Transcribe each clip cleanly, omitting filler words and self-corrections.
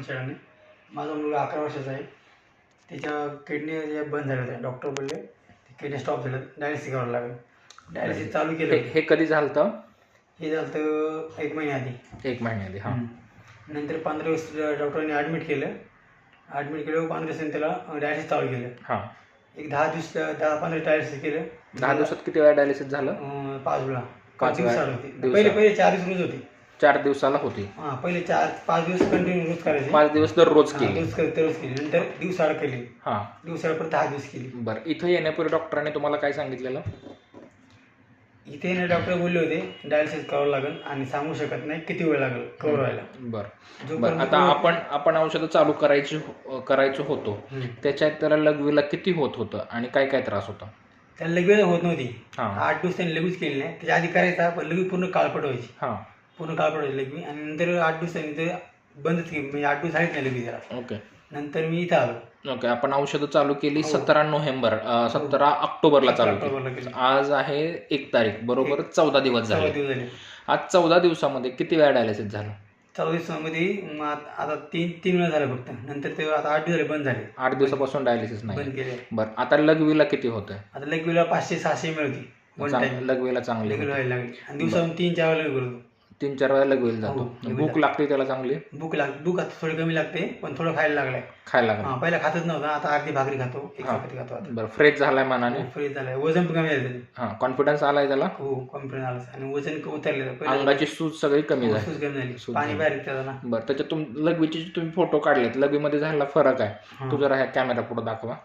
शाळाने. माझा मुलगा 11 वर्षाचा आहे. त्याच्या किडनी बंद झाल्या होत्या. डॉक्टर बोलले किडनी स्टॉप झालं, डायलिसिस करावं लागेल. डायलिसिस चालू केलं. हे कधी झालं? हे झालं 1 महिन्याआधी. 1 महिन्याआधी. हां. नंतर 15 दिवस डॉक्टरांनी ॲडमिट केलं. 15 दिवसांनी त्याला डायलिसिस चालू केलं. हां. एक 10-15 डायलिसिस केलं. 10 दिवसात किती वेळा डायलिसिस झालं? 5 वेळा. 5 दिवसाला होती. पहिले 4 दिवस रोज होती. 4 दिवसाला होती. हां, पहिले 5 दिवस कंटिन्यू रोज करायचे. 5 दिवस दररोज केली. रोज केली. नंतर दिवसाआड केली. हां. दिवसाआड परत 10 दिवस केली. बरं, इथं येण्यापूर्वी डॉक्टरांनी तुम्हाला काय सांगितलेलं? इथे ना डॉक्टर बोलले होते डायलिसिस करावं लागेल आणि सांगू शकत नाही किती वेळ लागेल कव्हर व्हायला. बरं, आता आपण औषधं चालू करायचो होतो, त्याच्यात त्याला लघवीला किती होत होतं आणि काय काय त्रास होता? त्याला लगेच होत नव्हती. 8 दिवस त्यांनी लगेच केली नाही. त्याच्या आधी करायचा पण लगेच पूर्ण काळपट व्हायची. हां. पूर्ण काळपट व्हायची लगेच. आणि नंतर 8 दिवसांनी ते बंदच केली. म्हणजे 8 दिवस आहेत नाही लगेच त्याला. ओके. नंतर मी इथं आलो. ओके. आपण औषधं चालू केली 17 ऑक्टोबरला चालू केली. आज आहे 1 तारीख, बरोबर 14 दिवस झाले. आज 14 दिवसामध्ये किती वेळा डायलिसिस झालं? 14 दिवसामध्ये आता 3 वेळा झालं फक्त. नंतर ते आता 8 दिवस झाले बंद झाले. 8 दिवसापासून डायलिसिस नाही बंद केले. बरं, आता लघवीला किती होतंय? आता लघवीला 500-600 मिळते. लघवीला चांगली व्हायला लागली. आणि दिवसातून 3-4 वेळा करतो. 3-4 वेळा लघवीला जातो. भूक लागते त्याला चांगली? भूक आता थोडी कमी लागते पण थोडं खायला लागलाय. पहिला खातच नव्हता. आता अर्धी भाकरी खातो, एक चपाती खातो. आता बरं, फ्रेश झालाय मनाने? फ्रेश झालाय. वजन पण कमी झालं. हां, कॉन्फिडन्स आलाय त्याला? हो, कॉन्फिडन्स आला. आणि वजन उतरलेलं. अंगाची सूज सगळी कमी झाली. सूज कमी झाली. पाणी बाहेर येतं ना. बरं, त्याच्यात लघवीचे तुम्ही फोटो काढलेत, लघवीमध्ये झालेला फरक आहे. तू जरा ह्या कॅमेरा पुढे दाखवा.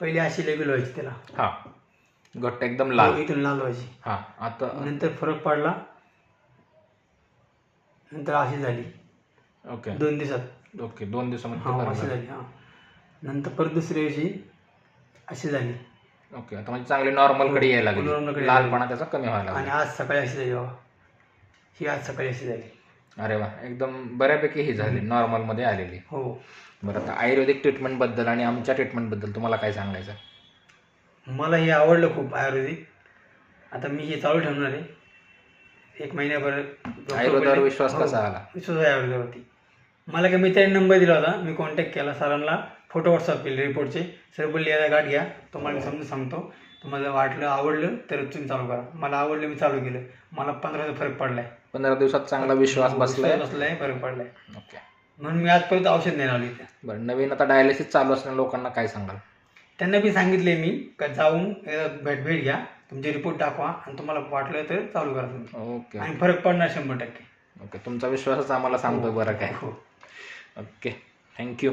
पहिले अशी लेबल व्हायची त्याला. हां, घट्ट एकदम लाल. इथून लाल व्हायची. हां. आता नंतर फरक पडला. नंतर अशी झाली. ओके. 2 दिवसात. ओके, 2 दिवसामध्ये अशी झाली. हां. नंतर परत दुसऱ्या दिवशी अशी झाली. ओके. आता म्हणजे चांगली नॉर्मलकडे यायला लागली. लालपणा त्याचा कमी व्हायला लागला. आणि आज सकाळी अशी झाली बाबा. ही आज सकाळी अशी झाली. अरे वा, एकदम बऱ्यापैकी ही झाली, नॉर्मलमध्ये आलेली. हो. बरं, आता आयुर्वेदिक ट्रीटमेंटबद्दल आणि आमच्या ट्रीटमेंटबद्दल तुम्हाला काय सांगायचं? मला हे आवडलं खूप आयुर्वेदिक. आता मी हे चालू ठेवणार आहे 1 महिन्याभर. आयुर्वेदावर विश्वास कसा आला? विश्वास आहे आयुर्वेदावरती. मला काही मित्रांनी नंबर दिला होता. मी कॉन्टॅक्ट केला सरांना. फोटो व्हॉट्सअप केले रिपोर्टचे. सर बोलले याला गाठ घ्या, तुम्हाला मी समजून सांगतो. तुम्हाला वाटलं आवडलं तर तुम्ही चालू करा. मला आवडलं, मी चालू केलं. मला 15 दिवसात फरक पडलाय. 15 दिवसात चांगला विश्वास बसलाय. फरक पडलाय. ओके. म्हणून मी आजपर्यंत औषध नाही लावली. बरं, नवीन आता डायलिसिस चालू असणाऱ्या लोकांना काय सांगाल? त्यांना बी सांगितले मी का जाऊन भेट घ्या, तुमचे रिपोर्ट दाखवा आणि तुम्हाला वाटलं तर चालू करा तुम्ही. ओके. आणि फरक पडणार 100%. ओके, तुमचा विश्वासच आम्हाला सांगतो बरं काय. हो. Okay, thank you.